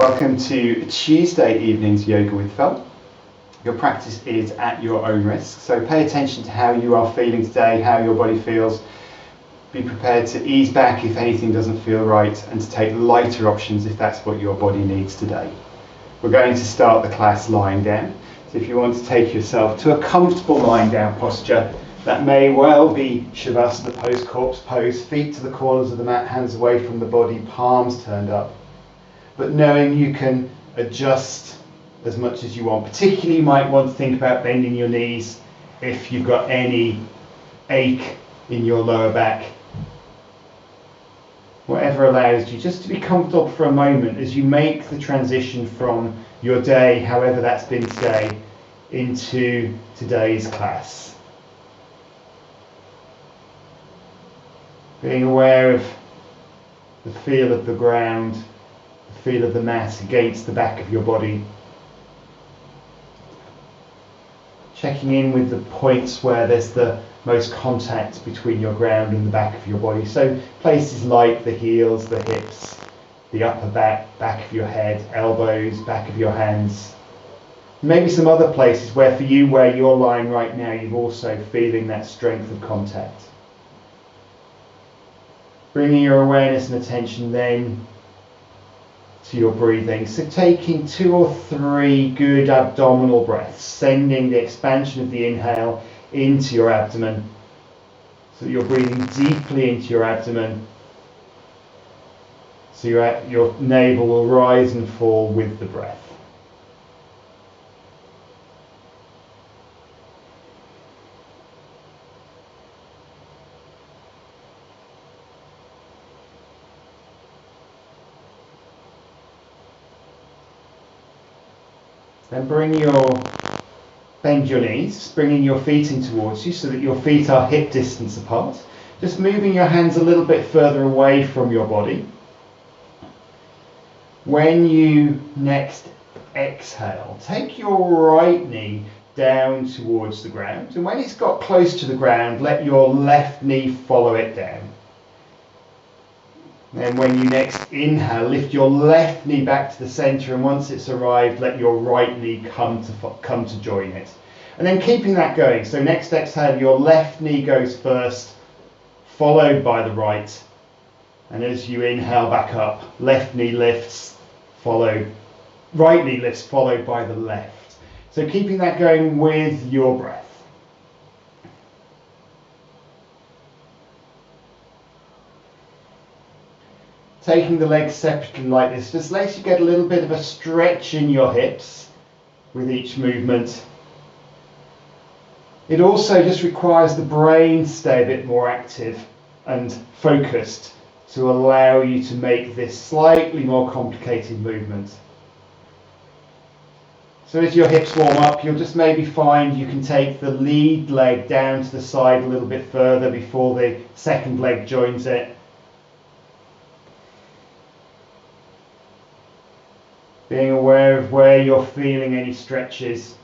Welcome to Tuesday evening's Yoga with Phil. Your practice is at your own risk, so pay attention to how you are feeling today, how your body feels. Be prepared to ease back if anything doesn't feel right and to take lighter options if that's what your body needs today. We're going to start the class lying down, so if you want to take yourself to a comfortable lying down posture, that may well be Shavasana pose, corpse pose, feet to the corners of the mat, hands away from the body, palms turned up. But knowing you can adjust as much as you want. Particularly you might want to think about bending your knees if you've got any ache in your lower back. Whatever allows you just to be comfortable for a moment as you make the transition from your day, however that's been today, into today's class. Being aware of the feel of the ground, feel of the mat against the back of your body. Checking in with the points where there's the most contact between your ground and the back of your body. So places like the heels, the hips, the upper back, back of your head, elbows, back of your hands. Maybe some other places where for you, where you're lying right now, you're also feeling that strength of contact. Bringing your awareness and attention then to your breathing. So taking 2 or 3 good abdominal breaths, sending the expansion of the inhale into your abdomen, so that you're breathing deeply into your abdomen, so your navel will rise and fall with the breath. Then bend your knees, bringing your feet in towards you so that your feet are hip distance apart. Just moving your hands a little bit further away from your body. When you next exhale, take your right knee down towards the ground. And when it's got close to the ground, let your left knee follow it down. Then when you next inhale, lift your left knee back to the center, and once it's arrived, let your right knee come to join it. And then keeping that going. So next exhale, your left knee goes first, followed by the right. And as you inhale back up, left knee lifts, right knee lifts, followed by the left. So keeping that going with your breath. Taking the legs separately like this just lets you get a little bit of a stretch in your hips with each movement. It also just requires the brain to stay a bit more active and focused to allow you to make this slightly more complicated movement. So as your hips warm up, you'll just maybe find you can take the lead leg down to the side a little bit further before the second leg joins it. Being aware of where you're feeling any stretches.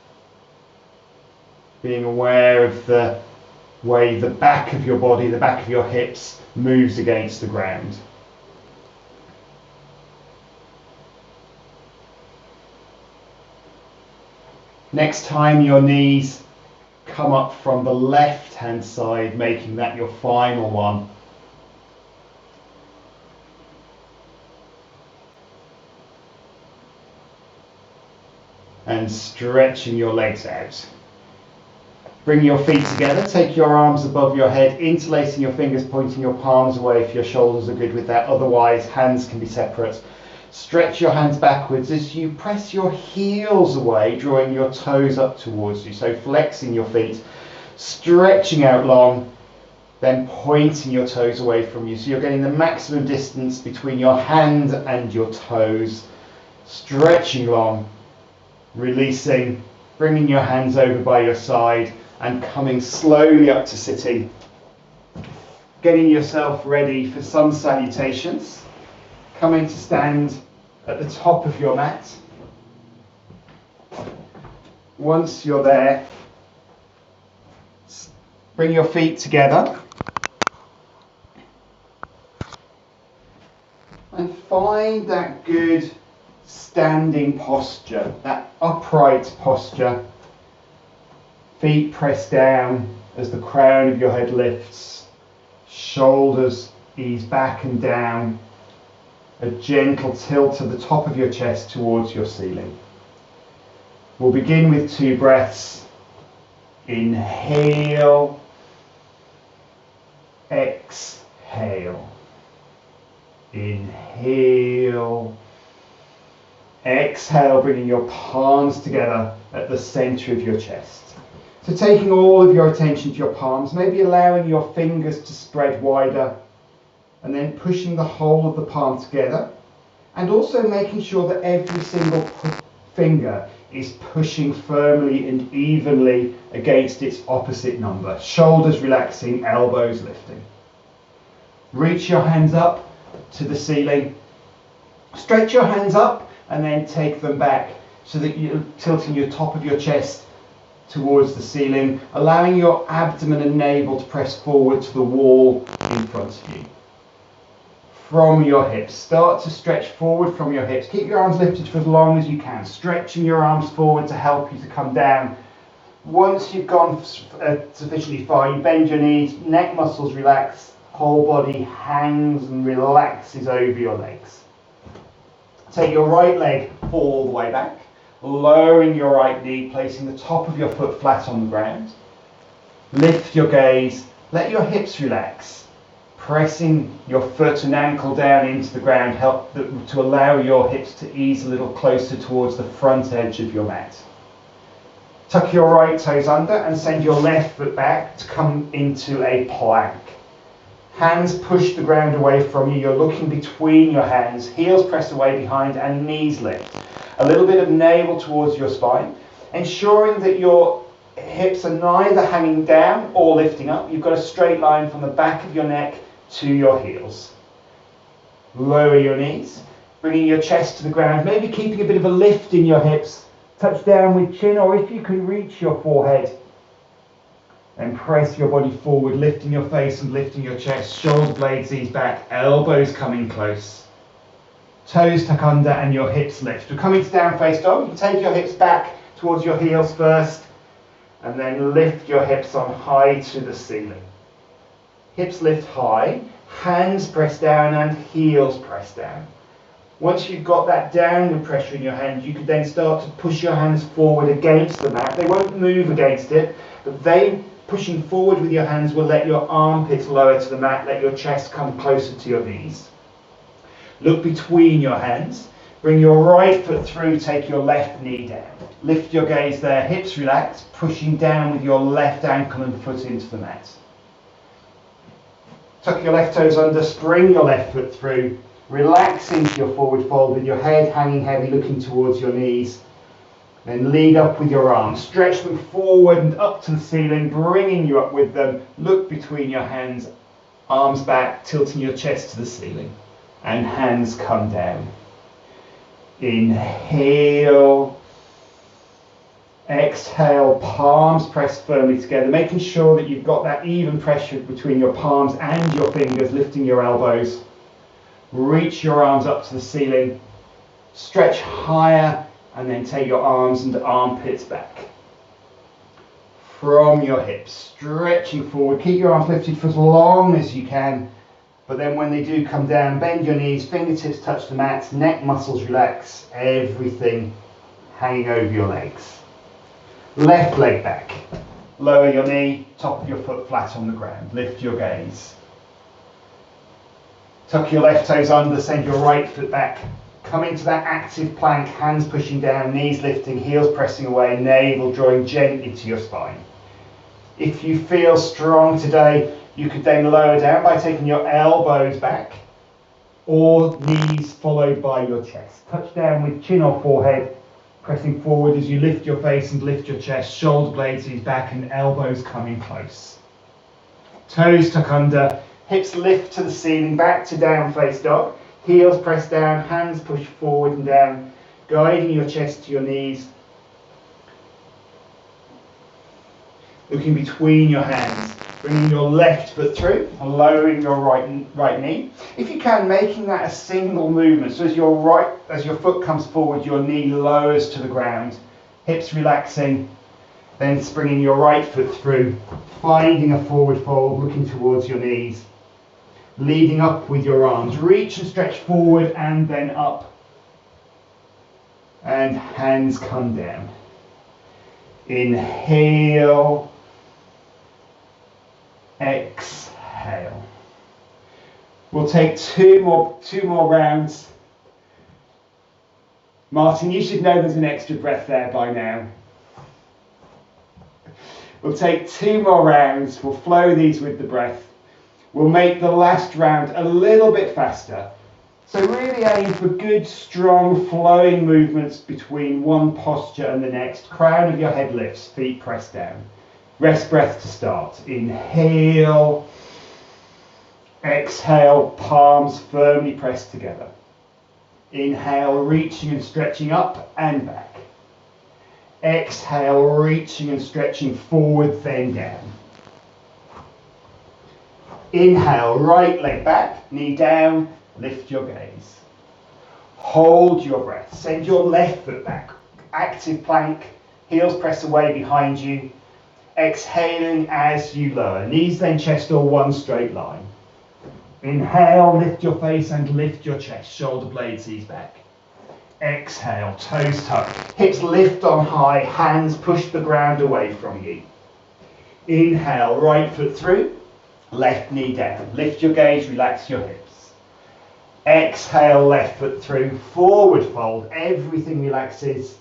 Being aware of the way the back of your body, the back of your hips moves against the ground. Next time your knees come up from the left hand side, making that your final one. And stretching your legs out. Bring your feet together, take your arms above your head, interlacing your fingers, pointing your palms away if your shoulders are good with that. Otherwise, hands can be separate. Stretch your hands backwards as you press your heels away, drawing your toes up towards you. So flexing your feet, stretching out long, then pointing your toes away from you. So you're getting the maximum distance between your hand and your toes. Stretching long. Releasing, bringing your hands over by your side and coming slowly up to sitting. Getting yourself ready for sun salutations. Coming to stand at the top of your mat. Once you're there, bring your feet together. And find that good standing posture, that upright posture. Feet press down as the crown of your head lifts. Shoulders ease back and down. A gentle tilt of the top of your chest towards your ceiling. We'll begin with 2 breaths. Inhale. Exhale. Inhale. Exhale, bringing your palms together at the center of your chest. So taking all of your attention to your palms, maybe allowing your fingers to spread wider, and then pushing the whole of the palm together, and also making sure that every single finger is pushing firmly and evenly against its opposite number. Shoulders relaxing, elbows lifting. Reach your hands up to the ceiling. Stretch your hands up and then take them back so that you're tilting your top of your chest towards the ceiling, allowing your abdomen and navel to press forward to the wall in front of you. From your hips, start to stretch forward from your hips. Keep your arms lifted for as long as you can, stretching your arms forward to help you to come down. Once you've gone sufficiently far, you bend your knees, neck muscles relax, whole body hangs and relaxes over your legs. Take your right leg all the way back, lowering your right knee, placing the top of your foot flat on the ground. Lift your gaze, let your hips relax, pressing your foot and ankle down into the ground, help to allow your hips to ease a little closer towards the front edge of your mat. Tuck your right toes under and send your left foot back to come into a plank. Hands push the ground away from you. You're looking between your hands, heels press away behind and knees lift. A little bit of navel towards your spine, ensuring that your hips are neither hanging down or lifting up. You've got a straight line from the back of your neck to your heels. Lower your knees, bringing your chest to the ground, maybe keeping a bit of a lift in your hips. Touch down with chin, or if you can reach your forehead, and press your body forward, lifting your face and lifting your chest. Shoulder blades ease back, elbows coming close. Toes tuck under and your hips lift. We're coming to down face dog. You can take your hips back towards your heels first, and then lift your hips on high to the ceiling. Hips lift high, hands press down and heels press down. Once you've got that downward pressure in your hands, you could then start to push your hands forward against the mat. They won't move against it, but pushing forward with your hands will let your armpits lower to the mat, let your chest come closer to your knees. Look between your hands, bring your right foot through, take your left knee down. Lift your gaze there, hips relax, pushing down with your left ankle and foot into the mat. Tuck your left toes under, spring your left foot through, relax into your forward fold with your head hanging heavy, looking towards your knees. Then lead up with your arms, stretch them forward and up to the ceiling, bringing you up with them. Look between your hands, arms back, tilting your chest to the ceiling, and hands come down. Inhale, exhale, palms pressed firmly together, making sure that you've got that even pressure between your palms and your fingers, lifting your elbows. Reach your arms up to the ceiling, stretch higher, and then take your arms and armpits back. From your hips, stretching forward, keep your arms lifted for as long as you can, but then when they do come down, bend your knees, fingertips touch the mat, neck muscles relax, everything hanging over your legs. Left leg back, lower your knee, top of your foot flat on the ground, lift your gaze. Tuck your left toes under, send your right foot back. Come into that active plank, hands pushing down, knees lifting, heels pressing away, navel drawing gently to your spine. If you feel strong today, you could then lower down by taking your elbows back, or knees followed by your chest. Touch down with chin or forehead, pressing forward as you lift your face and lift your chest, shoulder blades ease back and elbows coming close. Toes tuck under, hips lift to the ceiling, back to down face dog. Heels press down, hands push forward and down, guiding your chest to your knees. Looking between your hands, Bringing your left foot through, lowering your right knee. If you can, making that a single movement. So as your foot comes forward, your knee lowers to the ground. Hips relaxing. Then bringing your right foot through, finding a forward fold, looking towards your knees. Leading up with your arms. Reach and stretch forward and then up. And hands come down. Inhale. Exhale. We'll take two more rounds. Martin, you should know there's an extra breath there by now. We'll take 2 more rounds. We'll flow these with the breath. We'll make the last round a little bit faster. So really aim for good, strong, flowing movements between one posture and the next. Crown of your head lifts, feet press down. Rest breath to start. Inhale. Exhale, palms firmly pressed together. Inhale, reaching and stretching up and back. Exhale, reaching and stretching forward, then down. Inhale, right leg back, knee down, lift your gaze. Hold your breath. Send your left foot back. Active plank, heels press away behind you. Exhaling as you lower. Knees then chest all one straight line. Inhale, lift your face and lift your chest. Shoulder blades ease back. Exhale, toes tuck. Hips lift on high, hands push the ground away from you. Inhale, right foot through, left knee down. Lift your gaze, relax your hips. Exhale, left foot through, forward fold. Everything relaxes.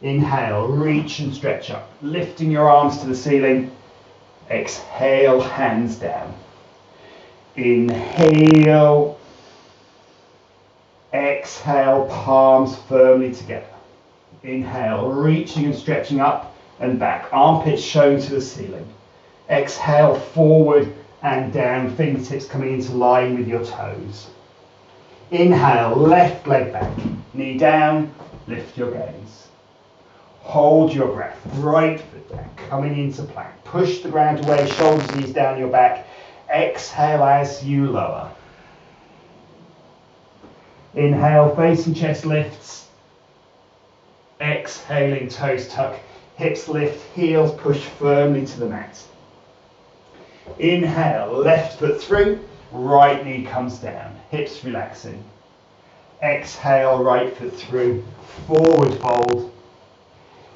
Inhale, reach and stretch up, lifting your arms to the ceiling. Exhale, hands down. Inhale. Exhale, palms firmly together. Inhale, reaching and stretching up and back. Armpits shown to the ceiling. Exhale, forward and down, fingertips coming into line with your toes. Inhale, left leg back, knee down, lift your gaze. Hold your breath, right foot back, coming into plank. Push the ground away, shoulders, knees down your back. Exhale as you lower. Inhale, face and chest lifts. Exhaling, toes tuck, hips lift, heels push firmly to the mat. Inhale, left foot through, right knee comes down, hips relaxing. Exhale, right foot through, forward fold.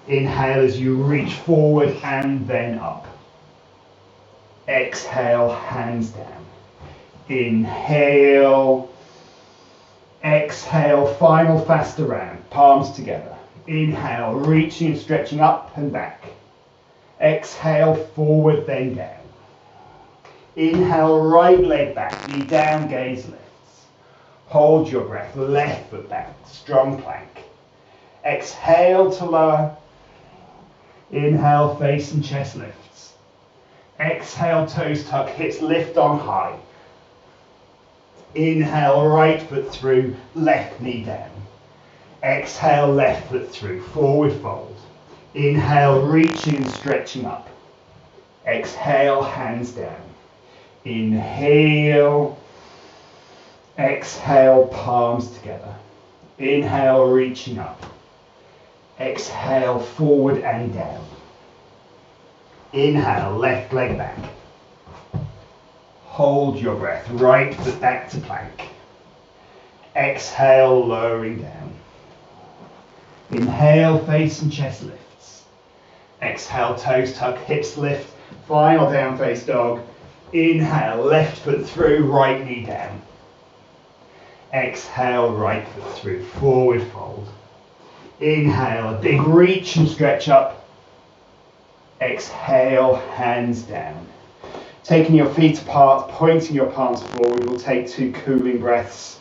Inhale as you reach forward and then up. Exhale, hands down. Inhale. Exhale, final faster round, palms together. Inhale, reaching and stretching up and back. Exhale, forward then down. Inhale, right leg back, knee down, gaze lifts. Hold your breath, left foot back, strong plank. Exhale to lower. Inhale, face and chest lifts. Exhale, toes tuck, hips lift on high. Inhale, right foot through, left knee down. Exhale, left foot through, forward fold. Inhale, reaching and stretching up. Exhale, hands down. Inhale. Exhale, palms together. Inhale, reaching up. Exhale, forward and down. Inhale, left leg back. Hold your breath, right foot back to plank. Exhale, lowering down. Inhale, face and chest lifts. Exhale, toes tuck, hips lift. Final down face dog. Inhale, left foot through, right knee down. Exhale, right foot through, forward fold. Inhale, a big reach and stretch up. Exhale, hands down. Taking your feet apart, pointing your palms forward, we'll take 2 cooling breaths.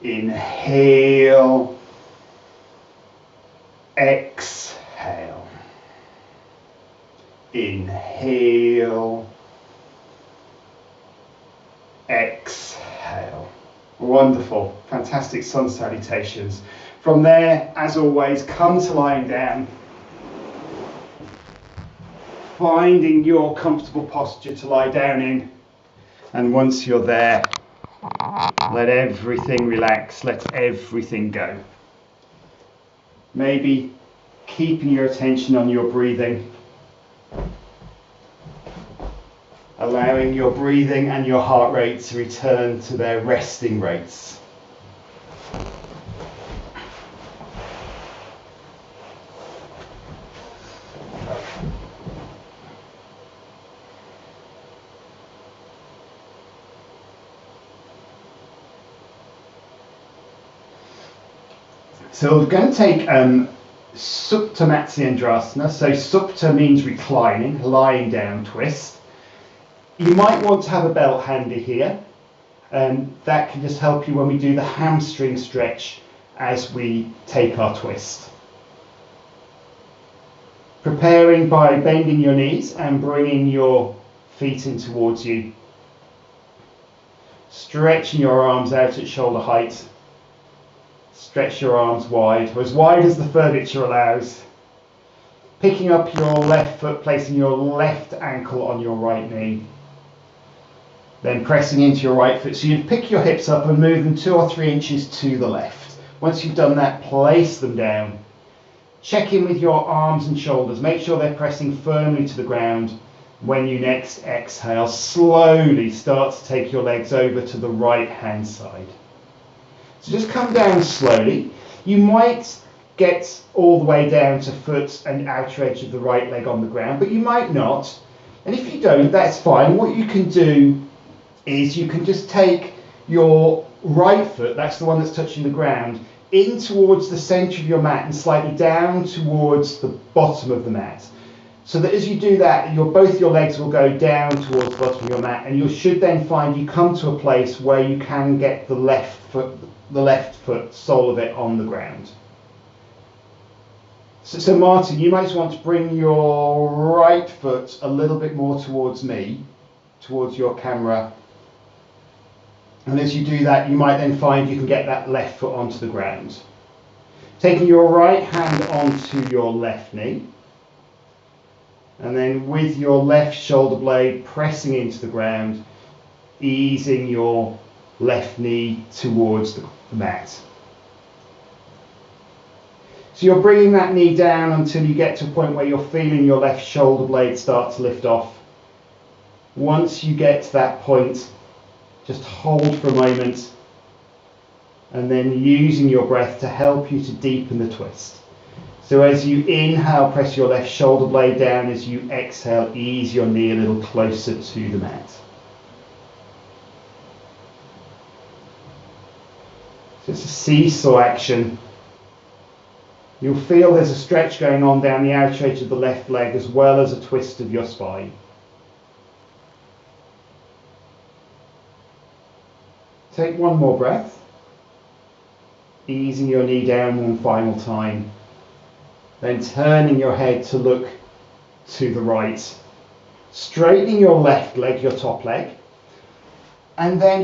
Inhale. Exhale. Inhale. Exhale. Wonderful, fantastic sun salutations. From there, as always, come to lying down. finding your comfortable posture to lie down in. And once you're there, let everything relax, let everything go. Maybe keeping your attention on your breathing, allowing your breathing and your heart rate to return to their resting rates. So we're going to take Supta Matsyendrasana. So Supta means reclining, lying down twist. You might want to have a belt handy here. That can just help you when we do the hamstring stretch as we take our twist. Preparing by bending your knees and bringing your feet in towards you. Stretching your arms out at shoulder height. Stretch your arms wide, or as wide as the furniture allows. Picking up your left foot, placing your left ankle on your right knee. Then pressing into your right foot. So you'd pick your hips up and move them 2 or 3 inches to the left. Once you've done that, place them down. Check in with your arms and shoulders. Make sure they're pressing firmly to the ground. When you next exhale, slowly start to take your legs over to the right hand side. So just come down slowly. You might get all the way down to foot and outer edge of the right leg on the ground, but you might not. And if you don't, that's fine. What you can do is you can just take your right foot, that's the one that's touching the ground, in towards the centre of your mat and slightly down towards the bottom of the mat. So that as you do that, both your legs will go down towards the bottom of your mat, and you should then find you come to a place where you can get the left foot, sole of it, on the ground. So Martin, you might want to bring your right foot a little bit more towards me, towards your camera. And as you do that, you might then find you can get that left foot onto the ground. Taking your right hand onto your left knee. And then with your left shoulder blade pressing into the ground, easing your left knee towards the mat. So you're bringing that knee down until you get to a point where you're feeling your left shoulder blade start to lift off. Once you get to that point, just hold for a moment and then using your breath to help you to deepen the twist. So as you inhale, press your left shoulder blade down. As you exhale, ease your knee a little closer to the mat. So it's a seesaw action. You'll feel there's a stretch going on down the outer edge of the left leg as well as a twist of your spine. Take one more breath, easing your knee down one final time, then turning your head to look to the right, straightening your left leg, your top leg, and then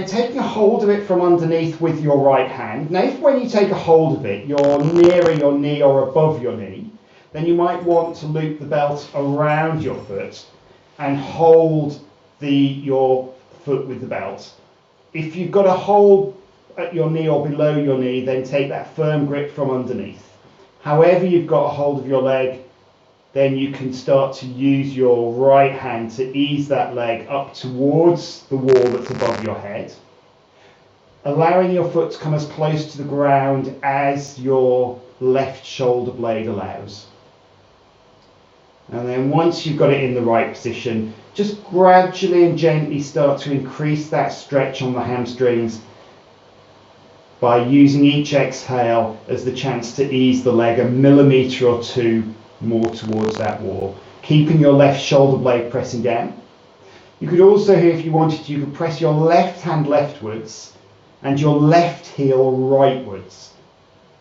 taking a hold of it from underneath with your right hand. Now if when you take a hold of it, you're nearer your knee or above your knee, then you might want to loop the belt around your foot and hold your foot with the belt. If you've got a hold at your knee or below your knee, then take that firm grip from underneath. However you've got a hold of your leg, then you can start to use your right hand to ease that leg up towards the wall that's above your head, allowing your foot to come as close to the ground as your left shoulder blade allows. And then once you've got it in the right position, just gradually and gently start to increase that stretch on the hamstrings by using each exhale as the chance to ease the leg a millimetre or 2 more towards that wall, keeping your left shoulder blade pressing down. You could also here, if you wanted to, you could press your left hand leftwards and your left heel rightwards.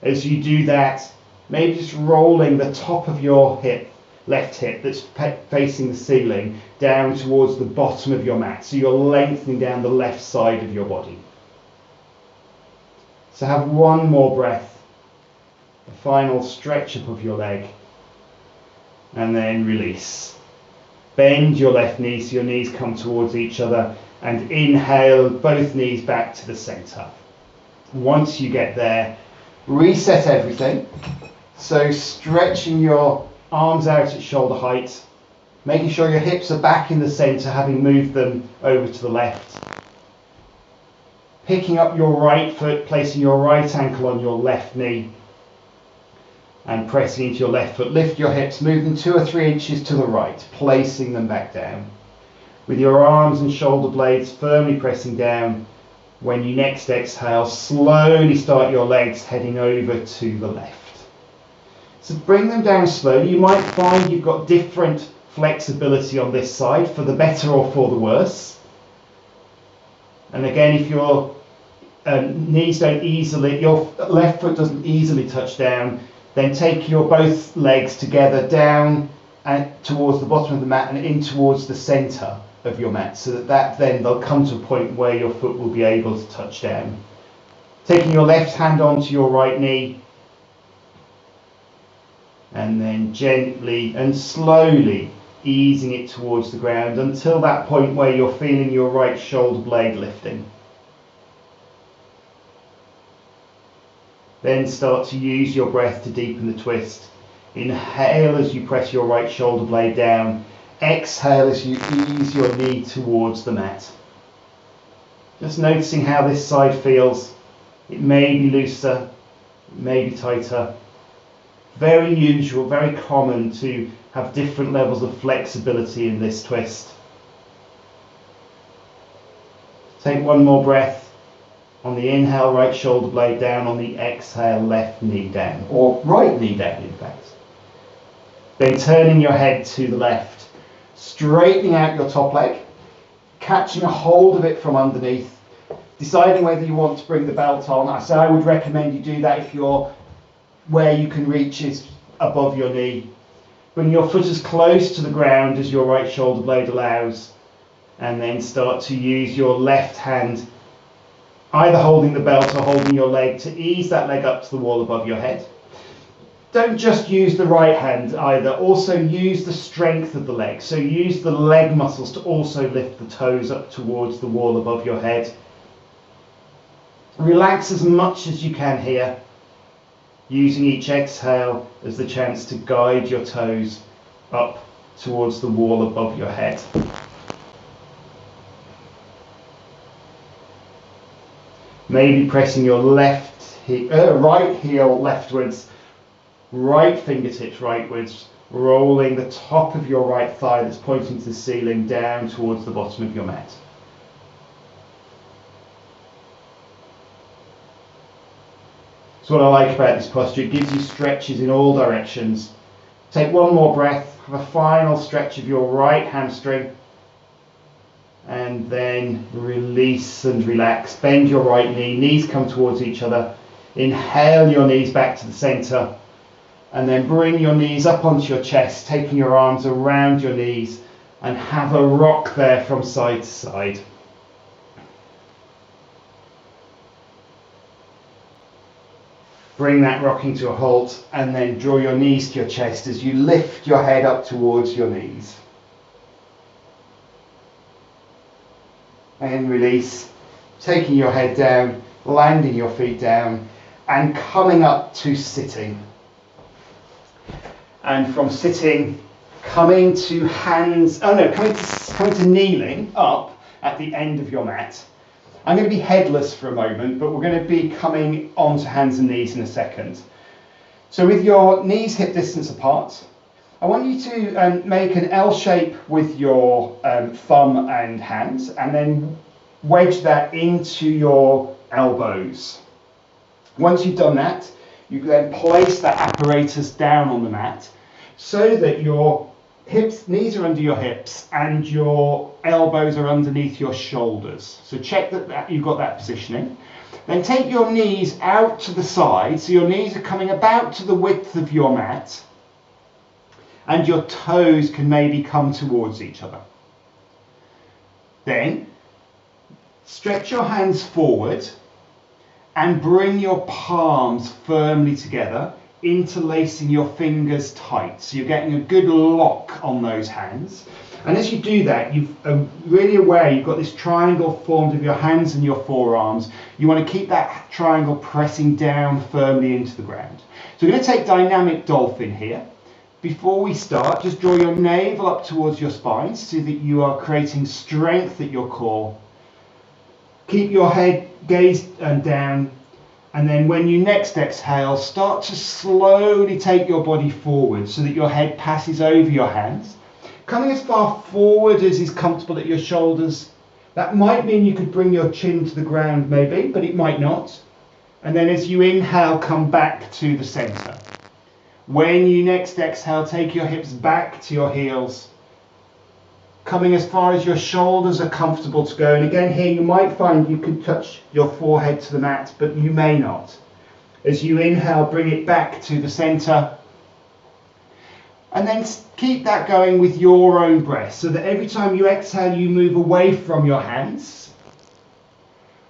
As you do that, maybe just rolling the top of your hip, left hip that's facing the ceiling, down towards the bottom of your mat. So you're lengthening down the left side of your body. So have one more breath, a final stretch up of your leg. and then release. Bend your left knee so your knees come towards each other, and inhale both knees back to the center. Once you get there, reset everything. So stretching your arms out at shoulder height, making sure your hips are back in the center, having moved them over to the left. Picking up your right foot, placing your right ankle on your left knee, and pressing into your left foot. Lift your hips, move them 2 or 3 inches to the right, placing them back down. With your arms and shoulder blades firmly pressing down. When you next exhale, slowly start your legs heading over to the left. So bring them down slowly. You might find you've got different flexibility on this side, for the better or for the worse. And again, if your knees don't easily, your left foot doesn't easily touch down, then take your both legs together down and towards the bottom of the mat and in towards the center of your mat, so that then they'll come to a point where your foot will be able to touch down. Taking your left hand onto your right knee, and then gently and slowly easing it towards the ground until that point where you're feeling your right shoulder blade lifting. Then start to use your breath to deepen the twist. Inhale as you press your right shoulder blade down. Exhale as you ease your knee towards the mat. Just noticing how this side feels. It may be looser, it may be tighter. Very usual, very common to have different levels of flexibility in this twist. Take one more breath. On the inhale, right shoulder blade down. On the exhale, left knee down, or right knee down in fact. Then turning your head to the left, straightening out your top leg, catching a hold of it from underneath, deciding whether you want to bring the belt on. So I would recommend you do that if you're where you can reach is above your knee. Bring your foot as close to the ground as your right shoulder blade allows, and then start to use your left hand, either holding the belt or holding your leg, to ease that leg up to the wall above your head. Don't just use the right hand either, also use the strength of the leg. So use the leg muscles to also lift the toes up towards the wall above your head. Relax as much as you can here, using each exhale as the chance to guide your toes up towards the wall above your head. Maybe pressing your right heel leftwards, right fingertips rightwards, rolling the top of your right thigh that's pointing to the ceiling down towards the bottom of your mat. So what I like about this posture, it gives you stretches in all directions. Take one more breath, have a final stretch of your right hamstring, and then release and relax. Bend your right knee, knees come towards each other. Inhale your knees back to the center, and then bring your knees up onto your chest, taking your arms around your knees, and have a rock there from side to side. Bring that rocking to a halt, and then draw your knees to your chest as you lift your head up towards your knees. And release, taking your head down, landing your feet down, and coming up to sitting. And from sitting, coming to kneeling up at the end of your mat. I'm going to be headless for a moment, but we're going to be coming onto hands and knees in a second. So with your knees hip distance apart, I want you to make an L shape with your thumb and hands, and then wedge that into your elbows. Once you've done that, you can then place that apparatus down on the mat so that your knees are under your hips and your elbows are underneath your shoulders. So check that you've got that positioning. Then take your knees out to the side, so your knees are coming about to the width of your mat, and your toes can maybe come towards each other. Then stretch your hands forward and bring your palms firmly together, interlacing your fingers tight. So you're getting a good lock on those hands. And as you do that, you're really aware you've got this triangle formed of your hands and your forearms. You want to keep that triangle pressing down firmly into the ground. So we're going to take dynamic dolphin here. Before we start, just draw your navel up towards your spine so that you are creating strength at your core. Keep your head gazed down, and then when you next exhale, start to slowly take your body forward so that your head passes over your hands. Coming as far forward as is comfortable at your shoulders. That might mean you could bring your chin to the ground maybe, but it might not. And then as you inhale, come back to the center. When you next exhale, take your hips back to your heels. Coming as far as your shoulders are comfortable to go. And again here you might find you could touch your forehead to the mat, but you may not. As you inhale, bring it back to the center. And then keep that going with your own breath, so that every time you exhale, you move away from your hands.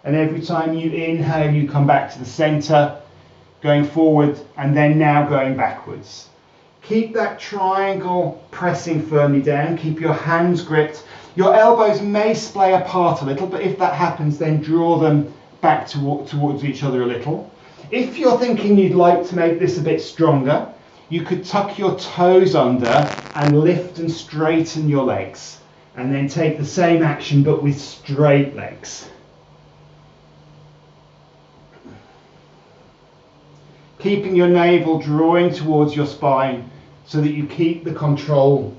And every time you inhale, you come back to the center, going forward, and then now going backwards. Keep that triangle pressing firmly down. Keep your hands gripped. Your elbows may splay apart a little, but if that happens, then draw them back towards each other a little. If you're thinking you'd like to make this a bit stronger, you could tuck your toes under and lift and straighten your legs, and then take the same action but with straight legs. Keeping your navel drawing towards your spine so that you keep the control.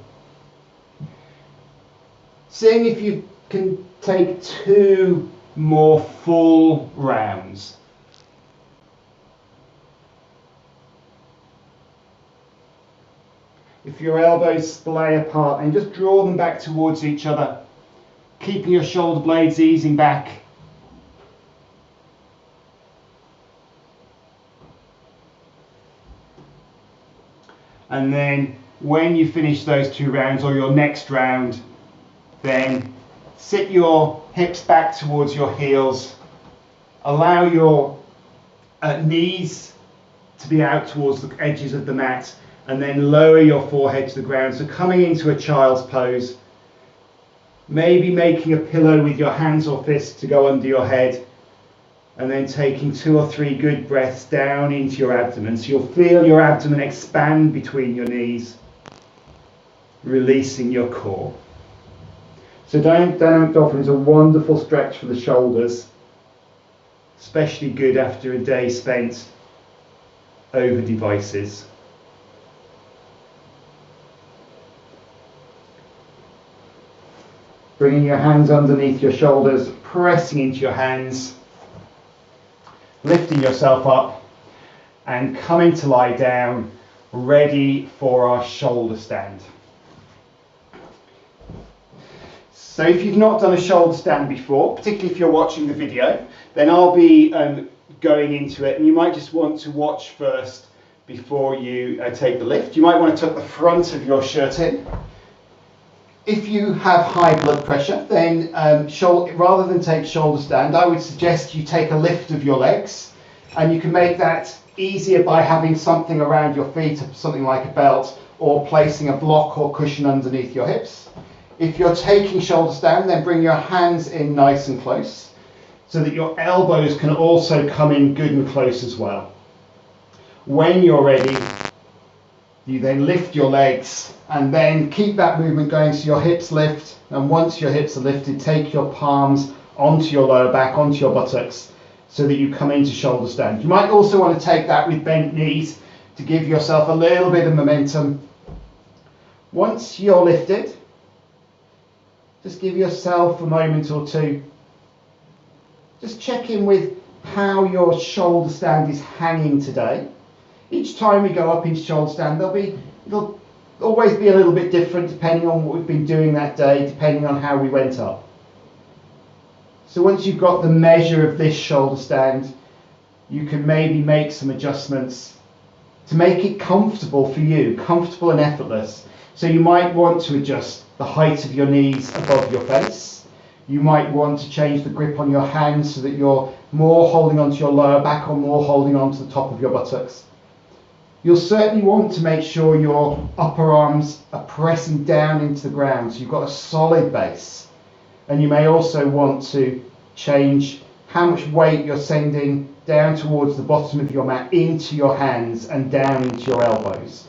Seeing if you can take 2 more full rounds. If your elbows splay apart, then just draw them back towards each other, keeping your shoulder blades easing back. And then when you finish those 2 rounds, or your next round, then sit your hips back towards your heels. Allow your knees to be out towards the edges of the mat, and then lower your forehead to the ground. So coming into a child's pose, maybe making a pillow with your hands or fists to go under your head, and then taking 2 or 3 good breaths down into your abdomen. So you'll feel your abdomen expand between your knees, releasing your core. So dynamic dolphin is a wonderful stretch for the shoulders, especially good after a day spent over devices. Bringing your hands underneath your shoulders, pressing into your hands, lifting yourself up, and coming to lie down, ready for our shoulder stand. So if you've not done a shoulder stand before, particularly if you're watching the video, then I'll be going into it, and you might just want to watch first before you take the lift. You might want to tuck the front of your shirt in. If you have high blood pressure, then rather than take shoulder stand, I would suggest you take a lift of your legs, and you can make that easier by having something around your feet, something like a belt, or placing a block or cushion underneath your hips. If you're taking shoulder stand, then bring your hands in nice and close so that your elbows can also come in good and close as well. When you're ready, you then lift your legs and then keep that movement going so your hips lift, and once your hips are lifted, take your palms onto your lower back, onto your buttocks, so that you come into shoulder stand. You might also want to take that with bent knees to give yourself a little bit of momentum. Once you're lifted, just give yourself a moment or two. Just check in with how your shoulder stand is hanging today. Each time we go up into shoulder stand, it'll always be a little bit different depending on what we've been doing that day, depending on how we went up. So once you've got the measure of this shoulder stand, you can maybe make some adjustments to make it comfortable for you, comfortable and effortless. So you might want to adjust the height of your knees above your face. You might want to change the grip on your hands so that you're more holding onto your lower back or more holding onto the top of your buttocks. You'll certainly want to make sure your upper arms are pressing down into the ground so you've got a solid base. And you may also want to change how much weight you're sending down towards the bottom of your mat into your hands and down into your elbows.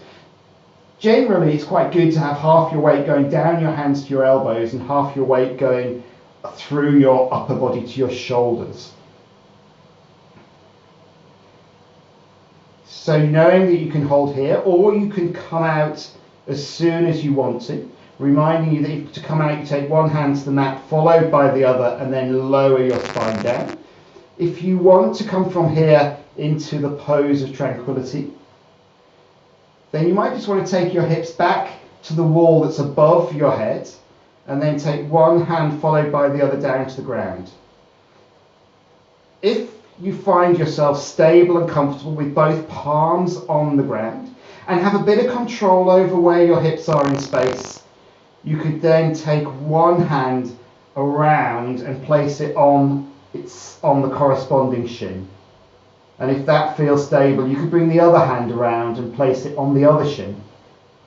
Generally, it's quite good to have half your weight going down your hands to your elbows and half your weight going through your upper body to your shoulders. So knowing that you can hold here, or you can come out as soon as you want to, reminding you that to come out you take one hand to the mat followed by the other and then lower your spine down. If you want to come from here into the pose of tranquility, then you might just want to take your hips back to the wall that's above your head and then take one hand followed by the other down to the ground. If you find yourself stable and comfortable with both palms on the ground and have a bit of control over where your hips are in space, you could then take one hand around and place it on the corresponding shin. And if that feels stable, you could bring the other hand around and place it on the other shin.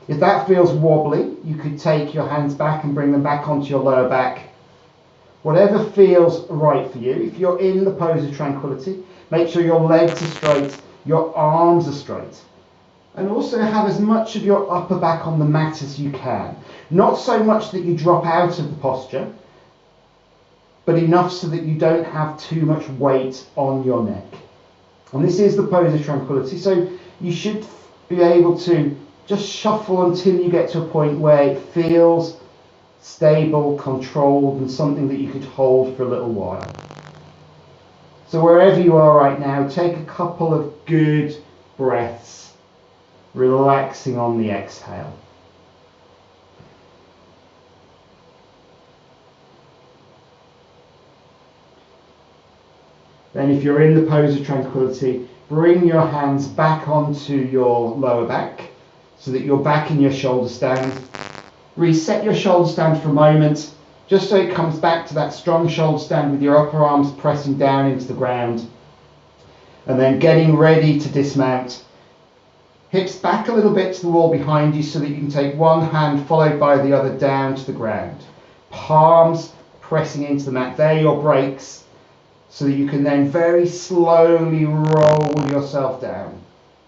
If that feels wobbly, you could take your hands back and bring them back onto your lower back. Whatever feels right for you. If you're in the pose of tranquility, make sure your legs are straight, your arms are straight. And also have as much of your upper back on the mat as you can. Not so much that you drop out of the posture, but enough so that you don't have too much weight on your neck. And this is the pose of tranquility, so you should be able to just shuffle until you get to a point where it feels stable, controlled, and something that you could hold for a little while. So wherever you are right now, take a couple of good breaths, relaxing on the exhale. Then if you're in the pose of tranquility, bring your hands back onto your lower back so that you're back in your shoulder stand. Reset your shoulder stand for a moment, just so it comes back to that strong shoulder stand with your upper arms pressing down into the ground. And then getting ready to dismount. Hips back a little bit to the wall behind you so that you can take one hand followed by the other down to the ground. Palms pressing into the mat. They're your brakes, so that you can then very slowly roll yourself down.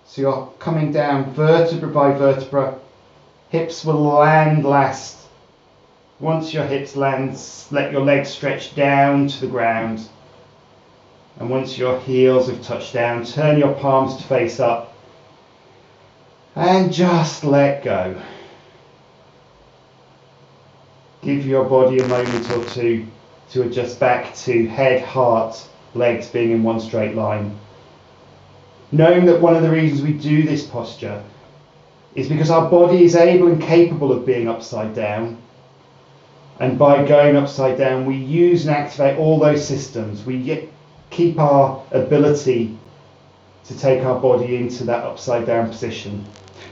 So you're coming down vertebra by vertebra. Hips will land last. Once your hips land, let your legs stretch down to the ground. And once your heels have touched down, turn your palms to face up. And just let go. Give your body a moment or two to adjust back to head, heart, legs being in one straight line. Knowing that one of the reasons we do this posture is because our body is able and capable of being upside down. And by going upside down, we use and activate all those systems. We keep our ability to take our body into that upside down position.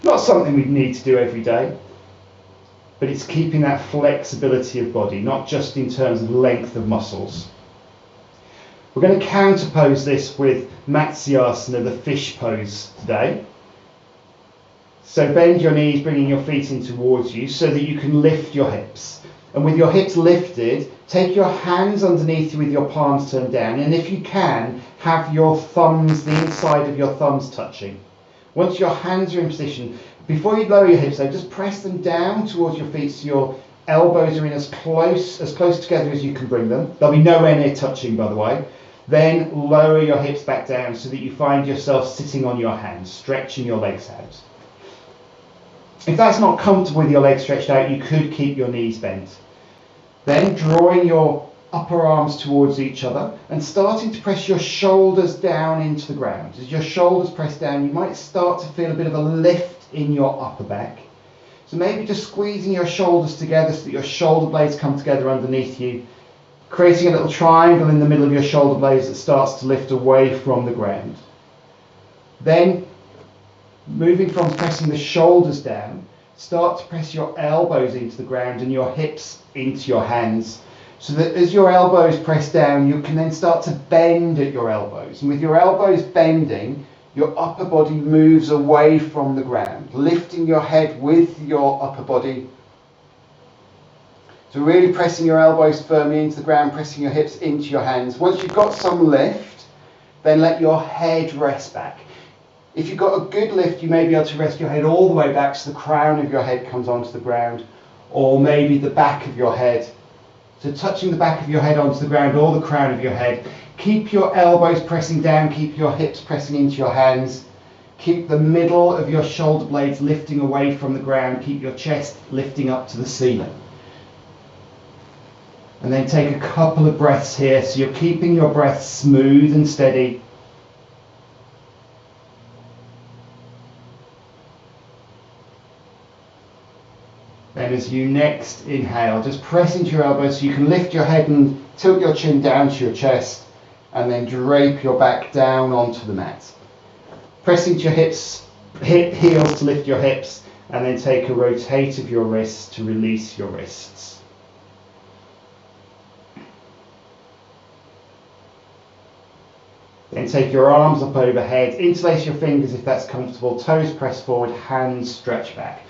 Not something we need to do every day, but it's keeping that flexibility of body, not just in terms of length of muscles. We're going to counterpose this with Matsyasana, the fish pose today. So bend your knees, bringing your feet in towards you so that you can lift your hips. And with your hips lifted, take your hands underneath you with your palms turned down. And if you can, have your thumbs, the inside of your thumbs touching. Once your hands are in position, before you lower your hips, though, just press them down towards your feet so your elbows are in as close together as you can bring them. They'll be nowhere near touching, by the way. Then lower your hips back down so that you find yourself sitting on your hands, stretching your legs out. If that's not comfortable with your legs stretched out, you could keep your knees bent. Then drawing your upper arms towards each other and starting to press your shoulders down into the ground. As your shoulders press down, you might start to feel a bit of a lift in your upper back. So maybe just squeezing your shoulders together so that your shoulder blades come together underneath you, creating a little triangle in the middle of your shoulder blades that starts to lift away from the ground. Then, moving from pressing the shoulders down, start to press your elbows into the ground and your hips into your hands, so that as your elbows press down, you can then start to bend at your elbows. And with your elbows bending, your upper body moves away from the ground, lifting your head with your upper body. So really pressing your elbows firmly into the ground, pressing your hips into your hands. Once you've got some lift, then let your head rest back. If you've got a good lift, you may be able to rest your head all the way back so the crown of your head comes onto the ground, or maybe the back of your head. So touching the back of your head onto the ground or the crown of your head. Keep your elbows pressing down, keep your hips pressing into your hands. Keep the middle of your shoulder blades lifting away from the ground. Keep your chest lifting up to the ceiling. And then take a couple of breaths here, so you're keeping your breath smooth and steady. Then as you next inhale, just press into your elbows so you can lift your head and tilt your chin down to your chest, and then drape your back down onto the mat. Press into your hips, heels to lift your hips, and then take a rotate of your wrists to release your wrists. Then take your arms up overhead, interlace your fingers if that's comfortable, toes press forward, hands stretch back.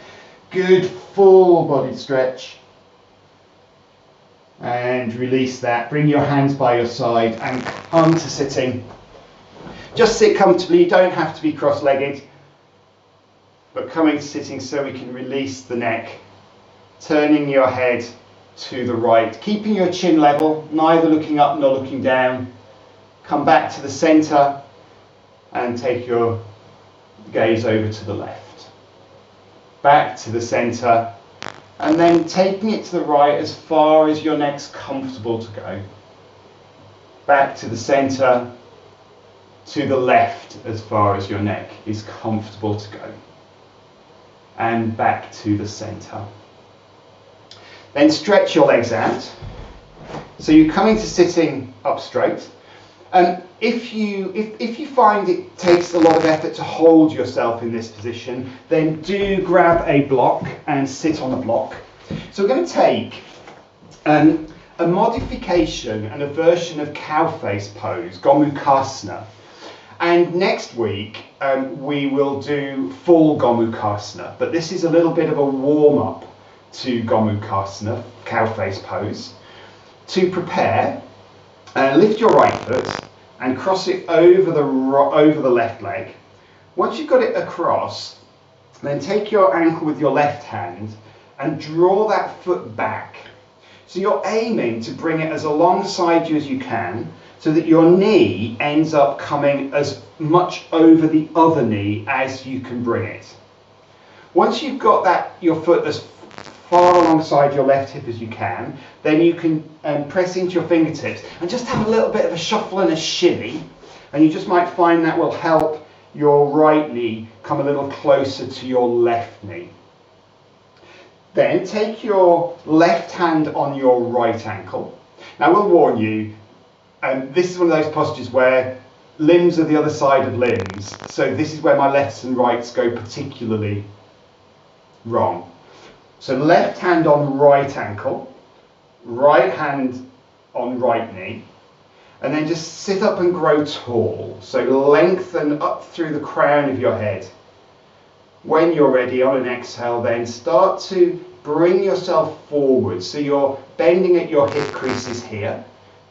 Good full body stretch. And release that. Bring your hands by your side and come to sitting. Just sit comfortably, you don't have to be cross-legged, but coming to sitting so we can release the neck. Turning your head to the right, keeping your chin level, neither looking up nor looking down. Come back to the centre and take your gaze over to the left. Back to the centre, and then taking it to the right as far as your neck's comfortable to go. Back to the centre, to the left as far as your neck is comfortable to go. And back to the centre. Then stretch your legs out. So you're coming to sitting up straight. If you find it takes a lot of effort to hold yourself in this position, then do grab a block and sit on the block. So we're going to take a modification and a version of cow face pose, Gomukasana. And next week we will do full Gomukasana, but this is a little bit of a warm-up to Gomukasana, cow face pose. To prepare, lift your right foot and cross it over the left leg. Once you've got it across, then take your ankle with your left hand and draw that foot back. So you're aiming to bring it as alongside you as you can, so that your knee ends up coming as much over the other knee as you can bring it. Once you've got your foot as far alongside your left hip as you can, then you can press into your fingertips and just have a little bit of a shuffle and a shimmy, and you just might find that will help your right knee come a little closer to your left knee. Then take your left hand on your right ankle. Now I will warn you, this is one of those postures where limbs are the other side of limbs, so this is where my lefts and rights go particularly wrong. So left hand on right ankle, right hand on right knee, and then just sit up and grow tall. So lengthen up through the crown of your head. When you're ready, on an exhale, then start to bring yourself forward. So you're bending at your hip creases here,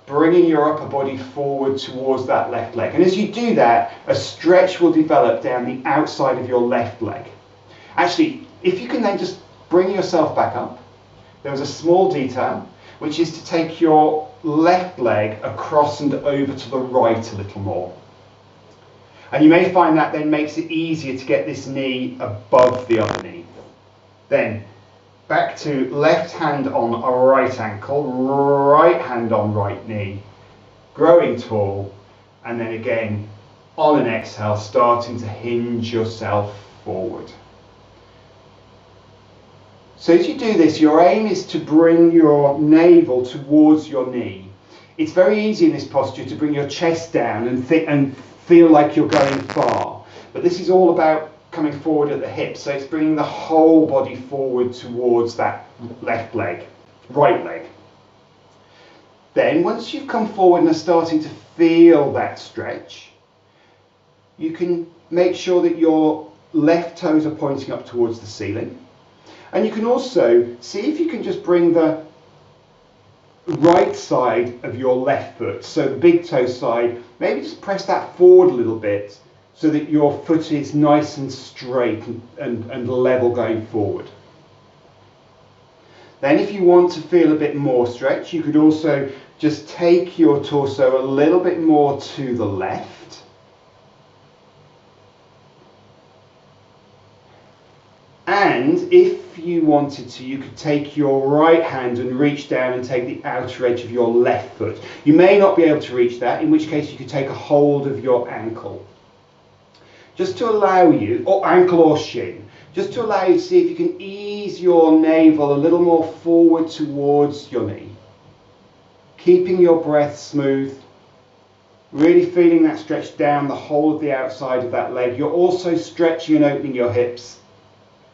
bringing your upper body forward towards that left leg. And as you do that, a stretch will develop down the outside of your left leg. Actually, if you can then just bring yourself back up, there was a small detail, which is to take your left leg across and over to the right a little more. And you may find that then makes it easier to get this knee above the other knee. Then back to left hand on a right ankle, right hand on right knee, growing tall, and then again on an exhale starting to hinge yourself forward. So as you do this, your aim is to bring your navel towards your knee. It's very easy in this posture to bring your chest down and feel like you're going far. But this is all about coming forward at the hips. So it's bringing the whole body forward towards that left leg, right leg. Then once you've come forward and are starting to feel that stretch, you can make sure that your left toes are pointing up towards the ceiling. And you can also see if you can just bring the right side of your left foot, so the big toe side, maybe just press that forward a little bit so that your foot is nice and straight and level going forward. Then if you want to feel a bit more stretch, you could also just take your torso a little bit more to the left. And if you wanted to, you could take your right hand and reach down and take the outer edge of your left foot. You may not be able to reach that, in which case you could take a hold of your ankle. Just to allow you, or ankle or shin, just to allow you to see if you can ease your navel a little more forward towards your knee. Keeping your breath smooth, really feeling that stretch down the whole of the outside of that leg. You're also stretching and opening your hips.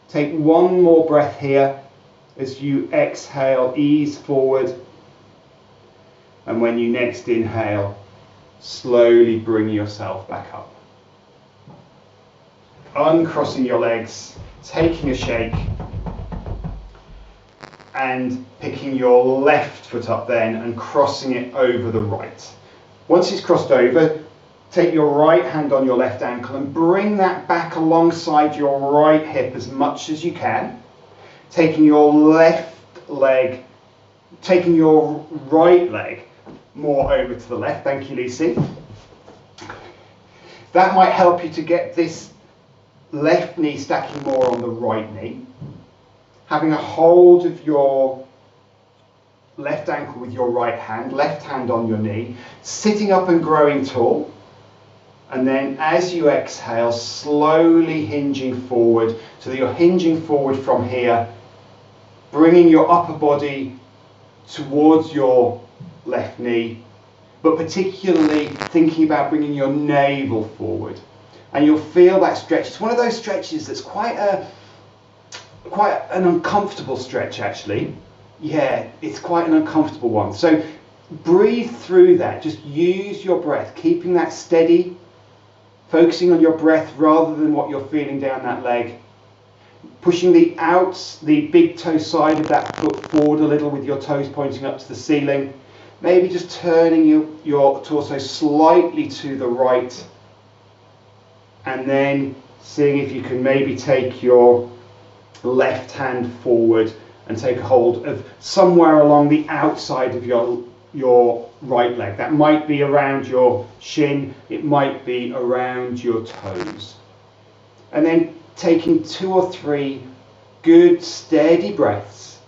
Take one more breath here as you exhale, ease forward. And when you next inhale, slowly bring yourself back up. Uncrossing your legs, taking a shake, and picking your left foot up then and crossing it over the right. Once it's crossed over, take your right hand on your left ankle and bring that back alongside your right hip as much as you can. Taking your left leg, taking your right leg more over to the left. Thank you, Lucy. That might help you to get this left knee stacking more on the right knee. Having a hold of your left ankle with your right hand, left hand on your knee, sitting up and growing tall. And then as you exhale, slowly hinging forward, so that you're hinging forward from here, bringing your upper body towards your left knee, but particularly thinking about bringing your navel forward. And you'll feel that stretch. It's one of those stretches that's quite an uncomfortable stretch, actually. Yeah, it's quite an uncomfortable one. So breathe through that. Just use your breath, keeping that steady, focusing on your breath rather than what you're feeling down that leg. Pushing the big toe side of that foot forward a little with your toes pointing up to the ceiling. Maybe just turning your torso slightly to the right. And then seeing if you can maybe take your left hand forward and take a hold of somewhere along the outside of your right leg. That might be around your shin, it might be around your toes. And then taking 2 or 3 good steady breaths.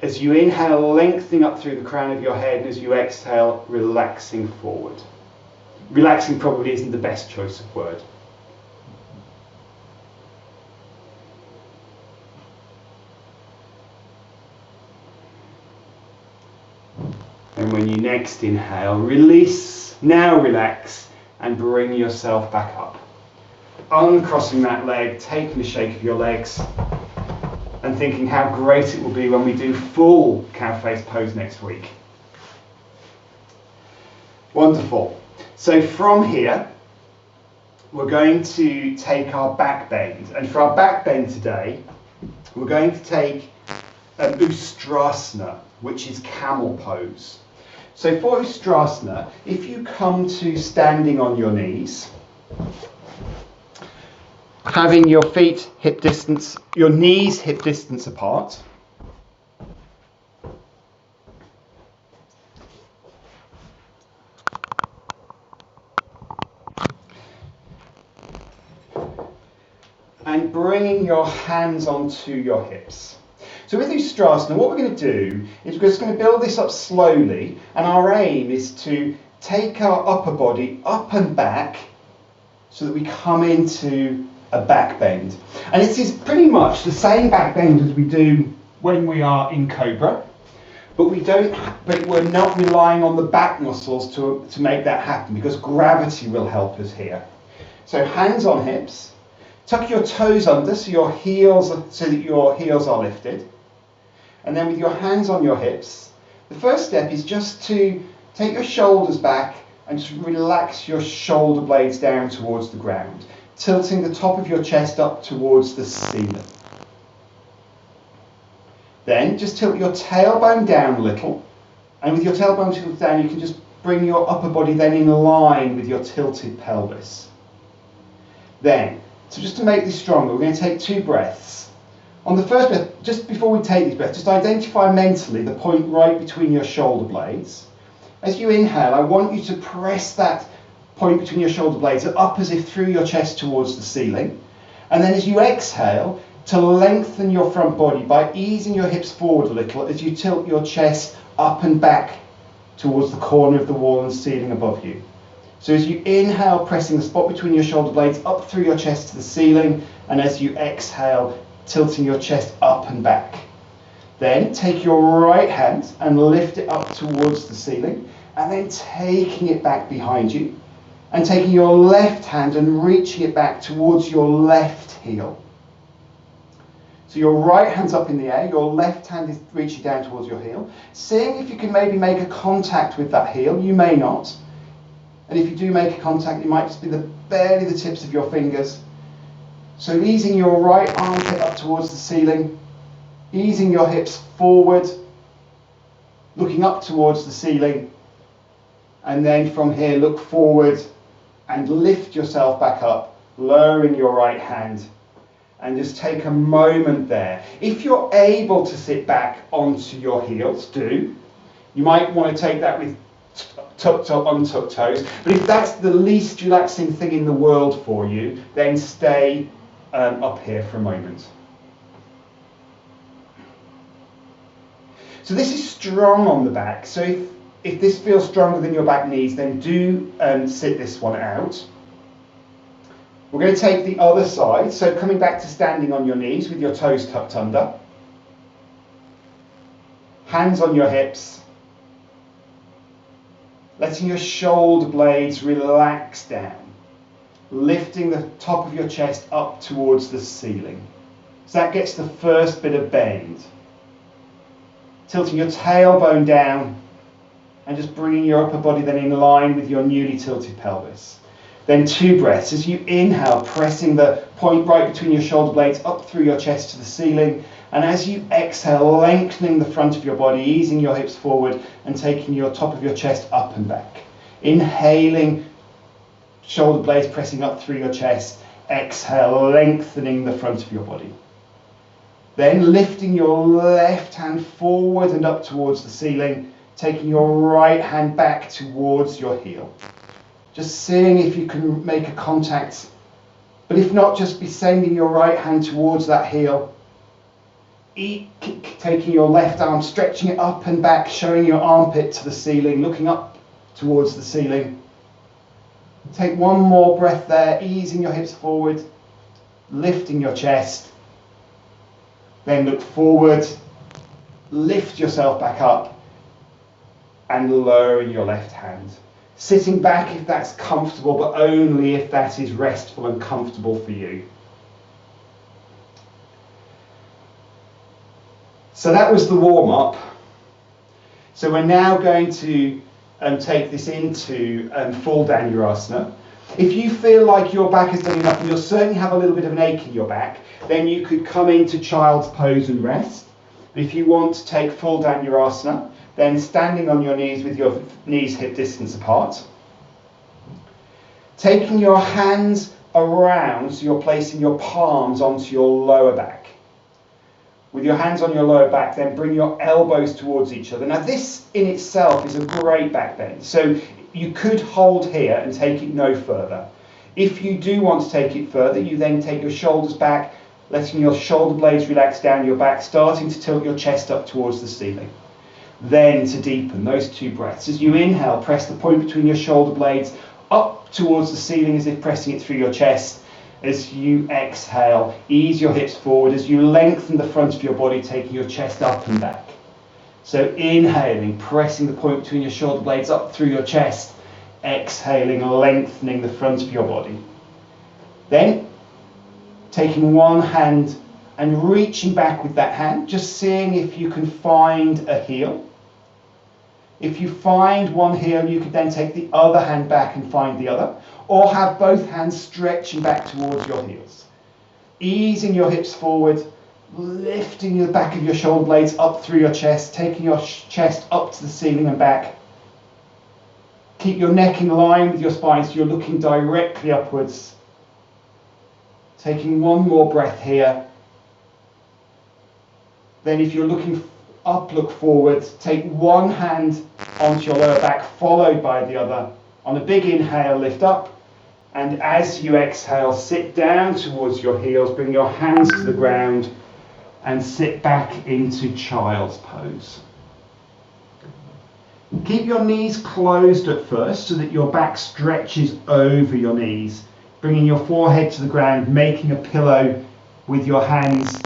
As you inhale, lengthening up through the crown of your head, and as you exhale, relaxing forward. Relaxing probably isn't the best choice of word. And when you next inhale, release, now relax, and bring yourself back up. Uncrossing that leg, taking a shake of your legs, and thinking how great it will be when we do full cow face pose next week. Wonderful. So from here, we're going to take our back bend. And for our back bend today, we're going to take an Ustrasana, which is camel pose. So for Ustrasana, if you come to standing on your knees, having your feet hip distance, your knees hip distance apart, and bringing your hands onto your hips. So with Ustrasana, what we're going to do is we're just going to build this up slowly, and our aim is to take our upper body up and back so that we come into a back bend. And it is pretty much the same back bend as we do when we are in Cobra, but we're not relying on the back muscles to make that happen, because gravity will help us here. So hands on hips, tuck your toes under so that your heels are lifted. And then with your hands on your hips, the first step is just to take your shoulders back and just relax your shoulder blades down towards the ground. tilting the top of your chest up towards the ceiling. Then just tilt your tailbone down a little, and with your tailbone tilted down you can just bring your upper body then in line with your tilted pelvis. Then, so just to make this stronger, we're going to take 2 breaths. On the first breath, just before we take these breaths, just identify mentally the point right between your shoulder blades. As you inhale, I want you to press that point between your shoulder blades up as if through your chest towards the ceiling. And then as you exhale, to lengthen your front body by easing your hips forward a little as you tilt your chest up and back towards the corner of the wall and ceiling above you. So as you inhale, pressing the spot between your shoulder blades up through your chest to the ceiling, and as you exhale, tilting your chest up and back. Then take your right hand and lift it up towards the ceiling, and then taking it back behind you, and taking your left hand and reaching it back towards your left heel. So your right hand's up in the air, your left hand is reaching down towards your heel. Seeing if you can maybe make a contact with that heel. You may not. And if you do make a contact, it might just be barely the tips of your fingers. So easing your right armpit up towards the ceiling, easing your hips forward, looking up towards the ceiling, and then from here look forward and lift yourself back up, lowering your right hand, and just take a moment there. If you're able to sit back onto your heels, do. You might want to take that with tucked up, untucked toes, but if that's the least relaxing thing in the world for you, then stay up here for a moment. So this is strong on the back, so if this feels stronger than your back knees, then do sit this one out. We're going to take the other side, so coming back to standing on your knees with your toes tucked under, hands on your hips, letting your shoulder blades relax down, lifting the top of your chest up towards the ceiling. So that gets the first bit of bend. Tilting your tailbone down and just bringing your upper body then in line with your newly tilted pelvis. Then 2 breaths. As you inhale, pressing the point right between your shoulder blades up through your chest to the ceiling. And as you exhale, lengthening the front of your body, easing your hips forward and taking your top of your chest up and back. Inhaling, shoulder blades pressing up through your chest. Exhale, lengthening the front of your body. Then lifting your left hand forward and up towards the ceiling, taking your right hand back towards your heel. Just seeing if you can make a contact, but if not, just be sending your right hand towards that heel. Taking your left arm, stretching it up and back, showing your armpit to the ceiling, looking up towards the ceiling. Take one more breath there, easing your hips forward, lifting your chest. Then look forward, lift yourself back up, and lowering your left hand. Sitting back if that's comfortable, but only if that is restful and comfortable for you. So that was the warm-up. So we're now going to take this into full Dhanurasana. If you feel like your back has done enough and you'll certainly have a little bit of an ache in your back, then you could come into Child's Pose and rest. But if you want to take full Dhanurasana, then standing on your knees with your knees hip distance apart. Taking your hands around, so you're placing your palms onto your lower back. With your hands on your lower back, then bring your elbows towards each other. Now this in itself is a great back bend. So you could hold here and take it no further. If you do want to take it further, you then take your shoulders back, letting your shoulder blades relax down your back, starting to tilt your chest up towards the ceiling. Then to deepen those 2 breaths. As you inhale, press the point between your shoulder blades up towards the ceiling as if pressing it through your chest. As you exhale, ease your hips forward as you lengthen the front of your body, taking your chest up and back. So inhaling, pressing the point between your shoulder blades up through your chest. Exhaling, lengthening the front of your body. Then taking one hand and reaching back with that hand, just seeing if you can find a heel. If you find one heel, you could then take the other hand back and find the other, or have both hands stretching back towards your heels. Easing your hips forward, lifting the back of your shoulder blades up through your chest, taking your chest up to the ceiling and back. Keep your neck in line with your spine so you're looking directly upwards. Taking one more breath here. Then if you're looking up, look forward. Take one hand onto your lower back, followed by the other. On a big inhale, lift up. And as you exhale, sit down towards your heels, bring your hands to the ground and sit back into child's pose. Keep your knees closed at first so that your back stretches over your knees, bringing your forehead to the ground, making a pillow with your hands,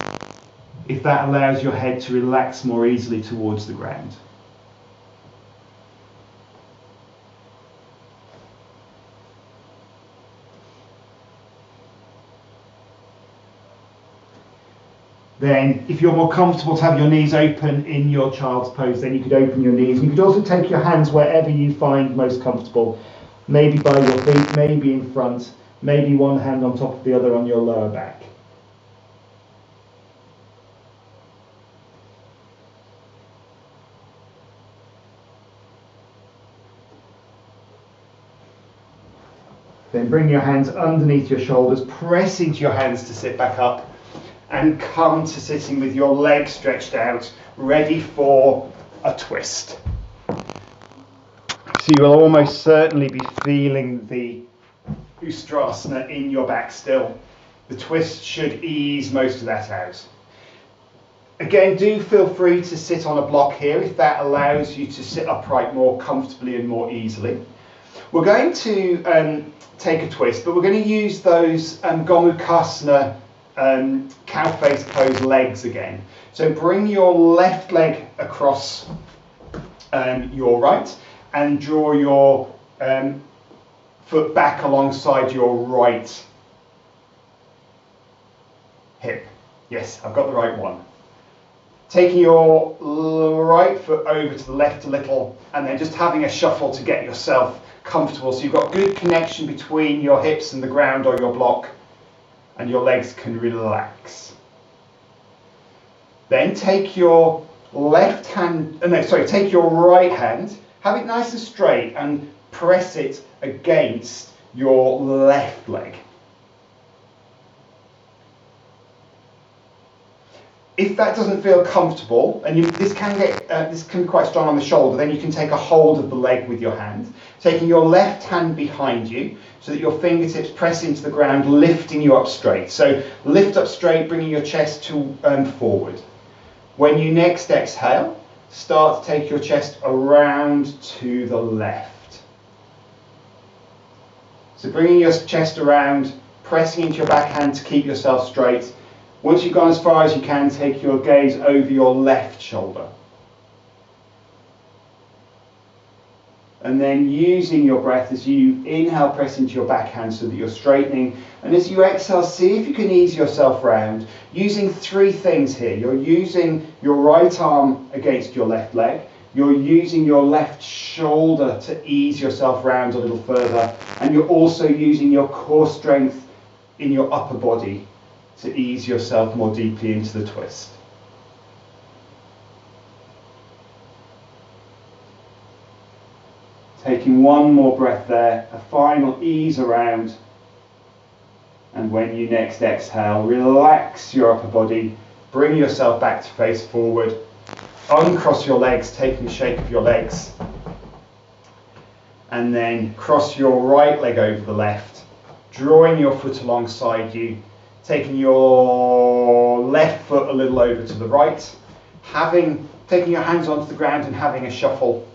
if that allows your head to relax more easily towards the ground. Then, if you're more comfortable to have your knees open in your child's pose, then you could open your knees. You could also take your hands wherever you find most comfortable, maybe by your feet, maybe in front, maybe one hand on top of the other on your lower back. Then bring your hands underneath your shoulders, press into your hands to sit back up, and come to sitting with your legs stretched out, ready for a twist. So you will almost certainly be feeling the Ustrasana in your back still. The twist should ease most of that out. Again, do feel free to sit on a block here if that allows you to sit upright more comfortably and more easily. We're going to take a twist, but we're going to use those Gomukasana cow face pose legs again. So bring your left leg across your right and draw your foot back alongside your right hip. Yes, I've got the right one. Taking your right foot over to the left a little and then just having a shuffle to get yourself comfortable so you've got good connection between your hips and the ground or your block, and your legs can relax. Then take your take your right hand, have it nice and straight and press it against your left leg. If that doesn't feel comfortable, and this can be quite strong on the shoulder, then you can take a hold of the leg with your hand, taking your left hand behind you so that your fingertips press into the ground, lifting you up straight. So lift up straight, bringing your chest to forward. When you next exhale, start to take your chest around to the left. So bringing your chest around, pressing into your back hand to keep yourself straight. Once you've gone as far as you can, take your gaze over your left shoulder. And then using your breath as you inhale, press into your back hand so that you're straightening. And as you exhale, see if you can ease yourself round. Using three things here. You're using your right arm against your left leg. You're using your left shoulder to ease yourself round a little further. And you're also using your core strength in your upper body to ease yourself more deeply into the twist. Taking one more breath there, a final ease around. And when you next exhale, relax your upper body, bring yourself back to face forward, uncross your legs, taking the shape of your legs. And then cross your right leg over the left, drawing your foot alongside you, taking your left foot a little over to the right, taking your hands onto the ground and having a shuffle.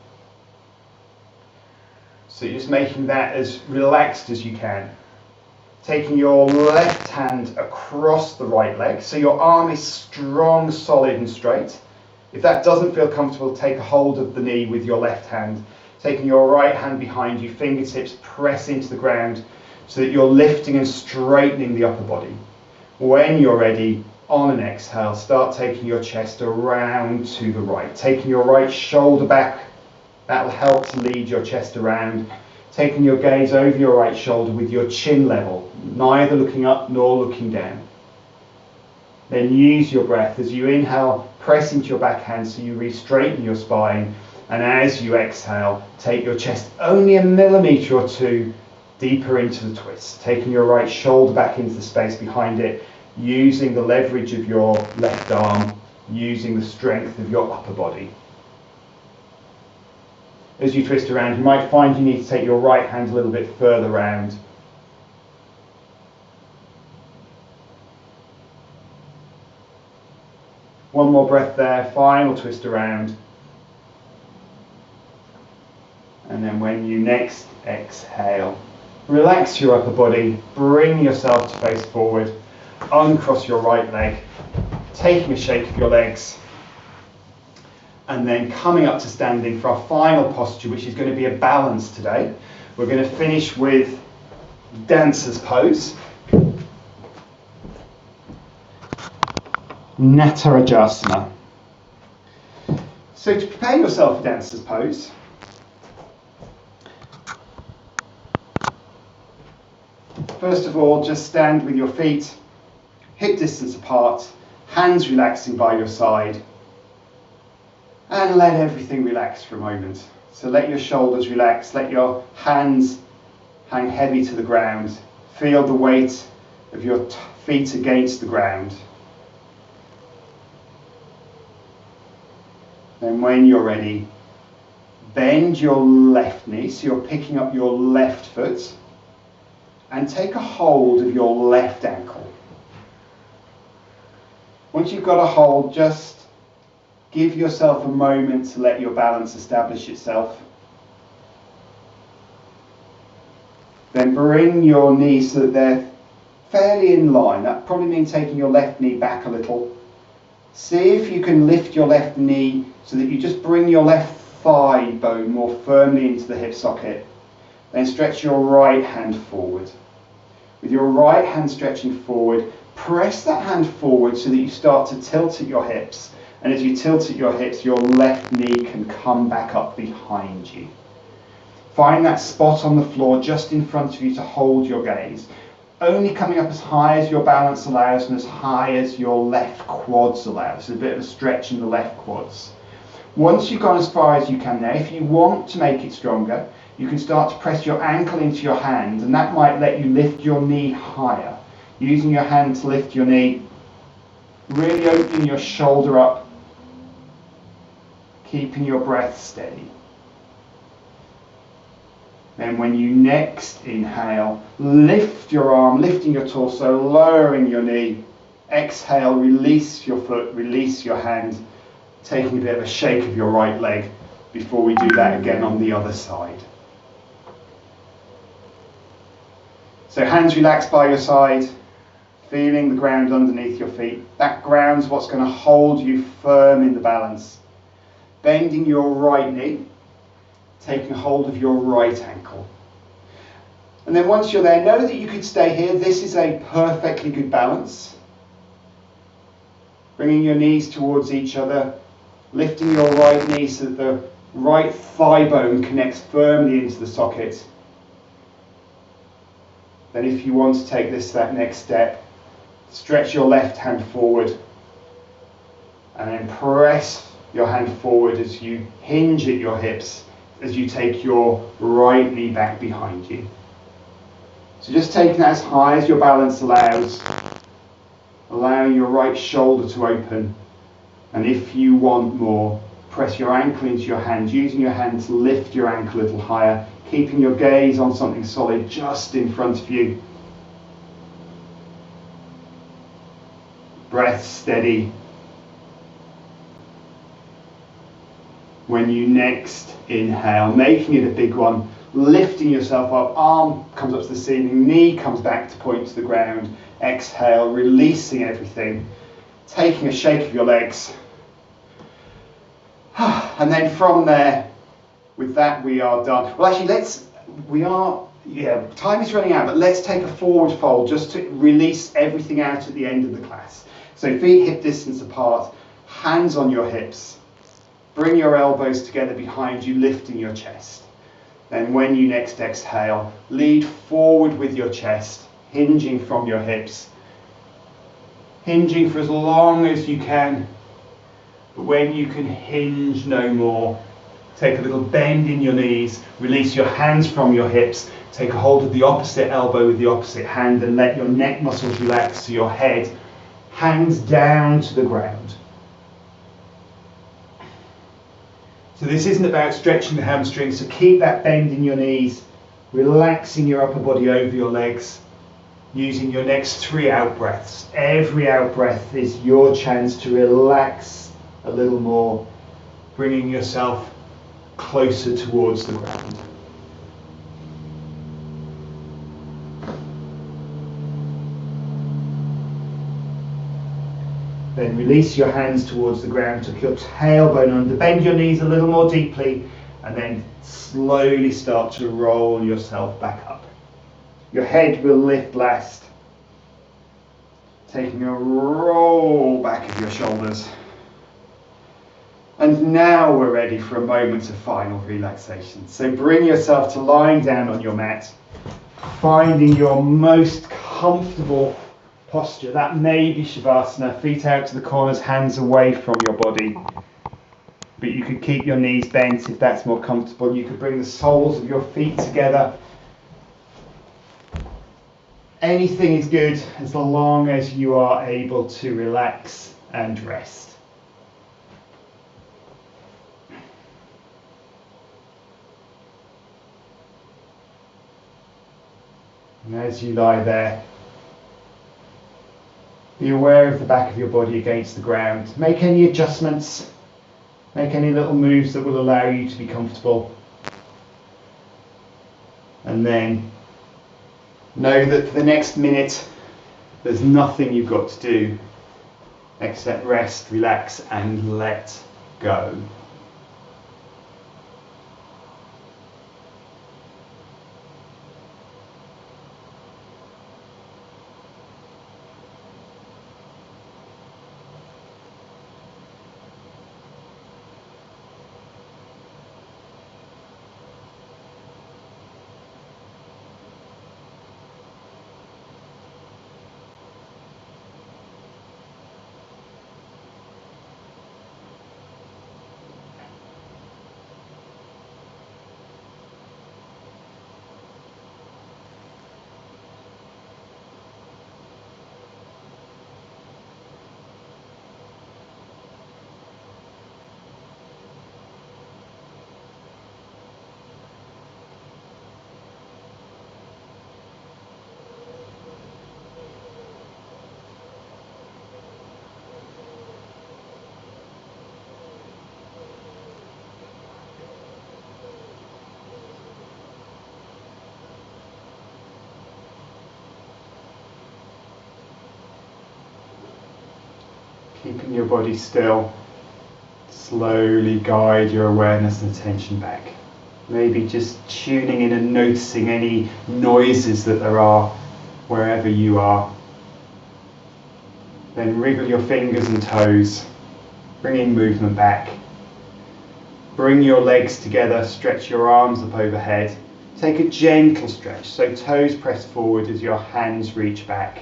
So you're just making that as relaxed as you can. Taking your left hand across the right leg, so your arm is strong, solid and straight. If that doesn't feel comfortable, take a hold of the knee with your left hand. Taking your right hand behind you, fingertips press into the ground so that you're lifting and straightening the upper body. When you're ready, on an exhale, start taking your chest around to the right, taking your right shoulder back That'll help to lead your chest around, taking your gaze over your right shoulder with your chin level, neither looking up nor looking down. Then use your breath as you inhale, press into your backhand so you re-straighten your spine, and as you exhale, take your chest only a millimetre or two deeper into the twist, taking your right shoulder back into the space behind it, using the leverage of your left arm, using the strength of your upper body. As you twist around, you might find you need to take your right hand a little bit further round. One more breath there, final twist around. And then when you next exhale, relax your upper body, bring yourself to face forward, uncross your right leg, taking a shake of your legs, and then coming up to standing for our final posture, which is going to be a balance today. We're going to finish with dancer's pose. Natarajasana. So to prepare yourself for dancer's pose, first of all, just stand with your feet hip distance apart, hands relaxing by your side, and let everything relax for a moment. So let your shoulders relax, let your hands hang heavy to the ground, feel the weight of your feet against the ground. Then when you're ready, bend your left knee, so you're picking up your left foot, and take a hold of your left ankle. Once you've got a hold, just give yourself a moment to let your balance establish itself. Then bring your knees so that they're fairly in line. That probably means taking your left knee back a little. See if you can lift your left knee so that you just bring your left thigh bone more firmly into the hip socket. Then stretch your right hand forward. With your right hand stretching forward, press that hand forward so that you start to tilt at your hips. And as you tilt at your hips, your left knee can come back up behind you. Find that spot on the floor just in front of you to hold your gaze. Only coming up as high as your balance allows and as high as your left quads allow. So a bit of a stretch in the left quads. Once you've gone as far as you can now, if you want to make it stronger, you can start to press your ankle into your hand, and that might let you lift your knee higher. Using your hand to lift your knee, really opening your shoulder up, keeping your breath steady. Then when you next inhale, lift your arm, lifting your torso, lowering your knee. Exhale, release your foot, release your hand, taking a bit of a shake of your right leg before we do that again on the other side. So hands relaxed by your side, feeling the ground underneath your feet. That ground's what's going to hold you firm in the balance. Bending your right knee, taking hold of your right ankle. And then once you're there, know that you could stay here. This is a perfectly good balance. Bringing your knees towards each other, lifting your right knee so that the right thigh bone connects firmly into the socket. Then if you want to take that next step, stretch your left hand forward and then press your hand forward as you hinge at your hips as you take your right knee back behind you. So just taking that as high as your balance allows, allowing your right shoulder to open, and if you want more, press your ankle into your hand, using your hand to lift your ankle a little higher, keeping your gaze on something solid just in front of you. Breath steady. When you next inhale, making it a big one, lifting yourself up, arm comes up to the ceiling, knee comes back to point to the ground. Exhale, releasing everything, taking a shake of your legs. And then from there, with that we are done. Well, actually, time is running out, but let's take a forward fold just to release everything out at the end of the class. So feet hip distance apart, hands on your hips. Bring your elbows together behind you, lifting your chest. Then when you next exhale, lead forward with your chest, hinging from your hips. Hinging for as long as you can. But when you can hinge no more, take a little bend in your knees, release your hands from your hips, take a hold of the opposite elbow with the opposite hand and let your neck muscles relax so your head hangs down to the ground. So this isn't about stretching the hamstrings, so keep that bend in your knees, relaxing your upper body over your legs, using your next 3 out breaths. Every out breath is your chance to relax a little more, bringing yourself closer towards the ground. Then release your hands towards the ground, tuck your tailbone under, bend your knees a little more deeply, and then slowly start to roll yourself back up. Your head will lift last, taking a roll back of your shoulders. And now we're ready for a moment of final relaxation. So bring yourself to lying down on your mat, finding your most comfortable posture. That may be Shavasana, feet out to the corners, hands away from your body. But you could keep your knees bent if that's more comfortable. You could bring the soles of your feet together. Anything is good as long as you are able to relax and rest. And as you lie there, be aware of the back of your body against the ground. Make any adjustments, make any little moves that will allow you to be comfortable. And then know that for the next minute, there's nothing you've got to do except rest, relax, and let go. Keeping your body still, slowly guide your awareness and attention back. Maybe just tuning in and noticing any noises that there are wherever you are. Then wriggle your fingers and toes, bringing movement back. Bring your legs together, stretch your arms up overhead. Take a gentle stretch, so toes press forward as your hands reach back.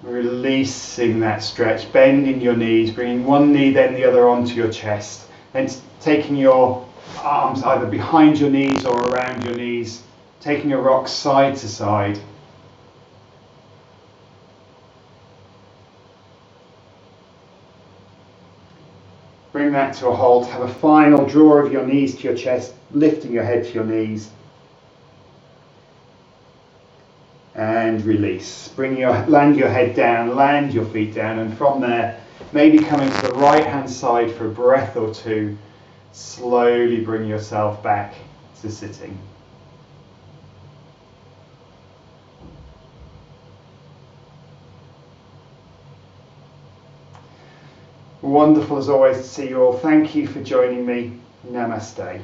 Releasing that stretch, bending your knees, bringing one knee then the other onto your chest, then taking your arms either behind your knees or around your knees, taking a rock side to side. Bring that to a halt, have a final draw of your knees to your chest, lifting your head to your knees. And release. Land your head down, land your feet down, and from there, maybe coming to the right hand side for a breath or two, slowly bring yourself back to sitting. Wonderful as always to see you all. Thank you for joining me. Namaste.